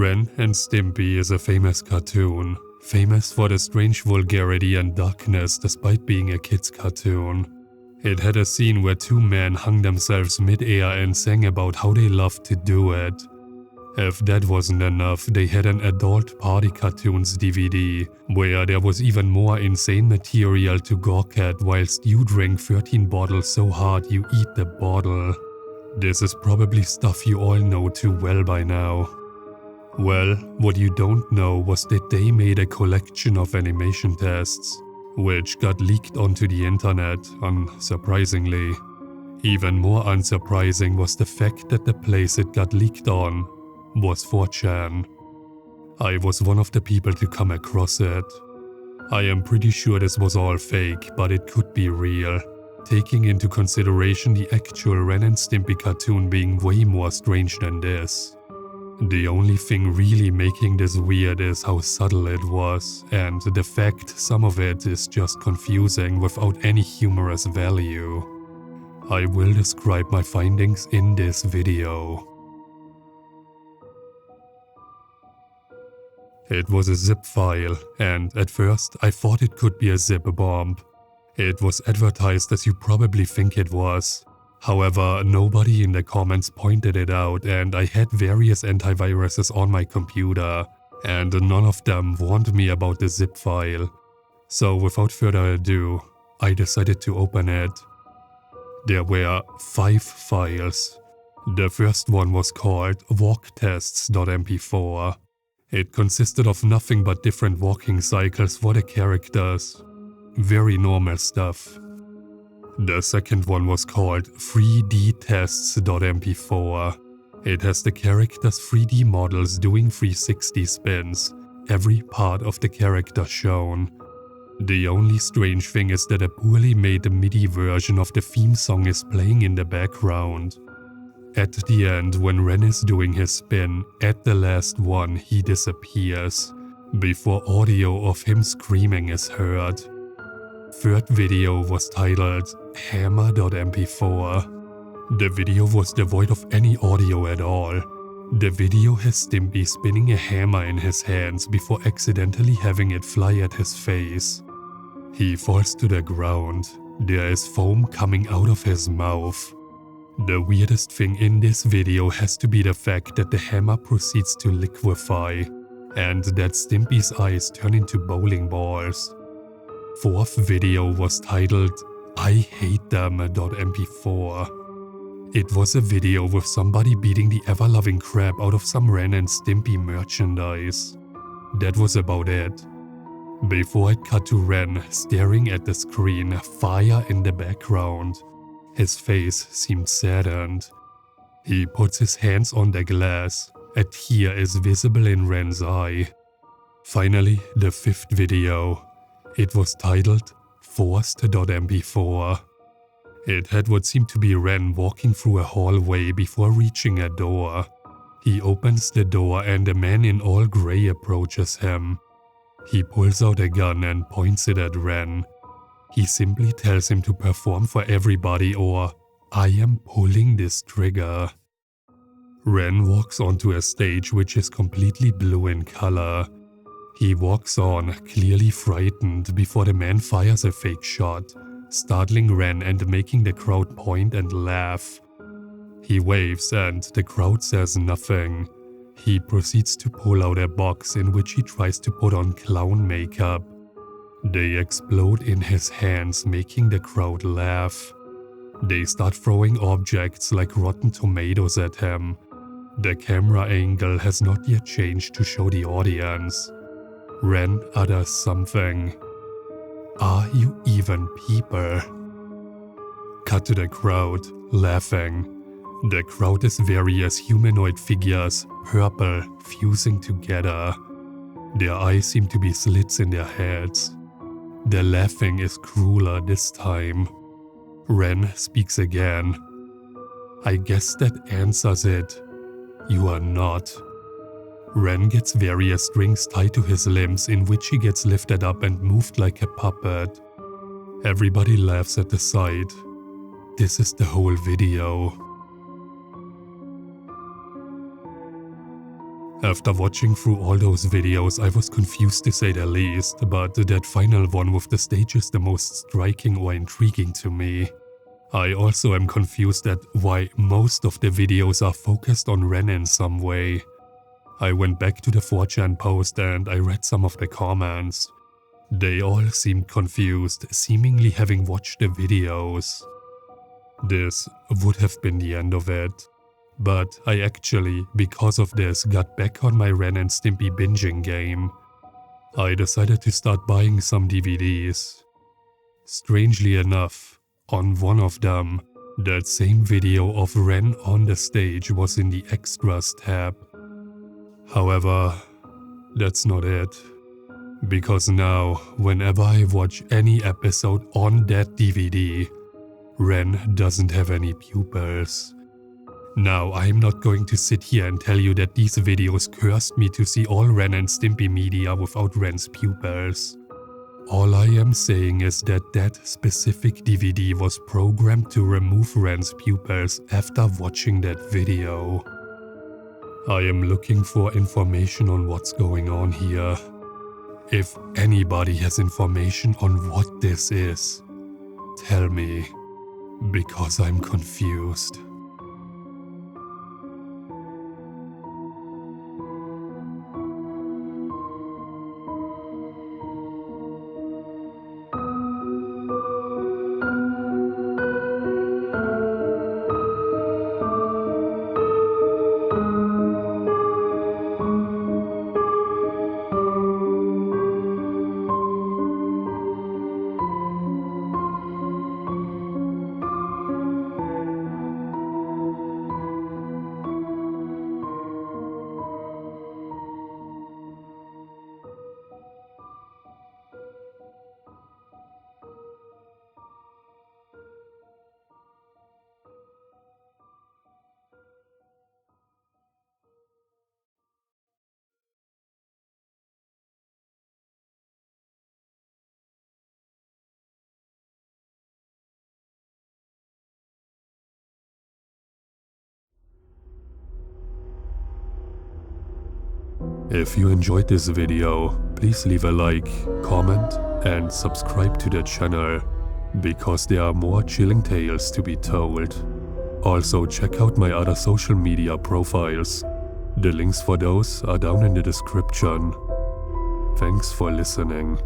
Ren and Stimpy is a famous cartoon, famous for the strange vulgarity and darkness despite being a kid's cartoon. It had a scene where two men hung themselves mid-air and sang about how they loved to do it. If that wasn't enough, they had an adult party cartoons DVD, where there was even more insane material to gawk at whilst you drink 13 bottles so hard you eat the bottle. This is probably stuff you all know too well by now. Well, what you don't know was that they made a collection of animation tests, which got leaked onto the internet, unsurprisingly. Even more unsurprising was the fact that the place it got leaked on was 4chan. I was one of the people to come across it. I am pretty sure this was all fake, but it could be real, taking into consideration the actual Ren and Stimpy cartoon being way more strange than this. The only thing really making this weird is how subtle it was, and the fact some of it is just confusing without any humorous value. I will describe my findings in this video. It was a zip file, and at first I thought it could be a zip bomb. It was advertised as you probably think it was. However, nobody in the comments pointed it out, and I had various antiviruses on my computer, and none of them warned me about the zip file. So without further ado, I decided to open it. There were 5 files. The first one was called walktests.mp4. It consisted of nothing but different walking cycles for the characters. Very normal stuff. The second one was called 3dtests.mp4. It has the characters' 3D models doing 360 spins, every part of the character shown. The only strange thing is that a poorly made MIDI version of the theme song is playing in the background. At the end, when Ren is doing his spin, at the last one he disappears, before audio of him screaming is heard. Third video was titled hammer.mp4. The video was devoid of any audio at all. The video has Stimpy spinning a hammer in his hands before accidentally having it fly at his face. He falls to the ground. There is foam coming out of his mouth. The weirdest thing in this video has to be the fact that the hammer proceeds to liquefy, and that Stimpy's eyes turn into bowling balls. Fourth video was titled I hate them.mp4. It was a video with somebody beating the ever-loving crap out of some Ren and Stimpy merchandise. That was about it. Before it cut to Ren staring at the screen, fire in the background. His face seemed saddened. He puts his hands on the glass. A tear is visible in Ren's eye. Finally, the fifth video. It was titled forced.mp4. It had what seemed to be Ren walking through a hallway before reaching a door. He opens the door and a man in all grey approaches him. He pulls out a gun and points it at Ren. He simply tells him to perform for everybody or, I am pulling this trigger. Ren walks onto a stage which is completely blue in color. He walks on, clearly frightened, before the man fires a fake shot, startling Ren and making the crowd point and laugh. He waves and the crowd says nothing. He proceeds to pull out a box in which he tries to put on clown makeup. They explode in his hands, making the crowd laugh. They start throwing objects like rotten tomatoes at him. The camera angle has not yet changed to show the audience. Ren utters something. Are you even people? Cut to the crowd, laughing. The crowd is various humanoid figures, purple, fusing together. Their eyes seem to be slits in their heads. The laughing is crueler this time. Ren speaks again. I guess that answers it. You are not. Ren gets various strings tied to his limbs in which he gets lifted up and moved like a puppet. Everybody laughs at the sight. This is the whole video. After watching through all those videos, I was confused to say the least, but that final one with the stage is the most striking or intriguing to me. I also am confused at why most of the videos are focused on Ren in some way. I went back to the 4chan post and I read some of the comments. They all seemed confused, seemingly having watched the videos. This would have been the end of it. But I actually, because of this, got back on my Ren and Stimpy binging game. I decided to start buying some DVDs. Strangely enough, on one of them, that same video of Ren on the stage was in the Extras tab. However, that's not it. Because now, whenever I watch any episode on that DVD, Ren doesn't have any pupils. Now, I'm not going to sit here and tell you that these videos cursed me to see all Ren and Stimpy media without Ren's pupils. All I am saying is that that specific DVD was programmed to remove Ren's pupils after watching that video. I am looking for information on what's going on here. If anybody has information on what this is, tell me, because I'm confused. If you enjoyed this video, please leave a like, comment, and subscribe to the channel, because there are more chilling tales to be told. Also check out my other social media profiles. The links for those are down in the description. Thanks for listening.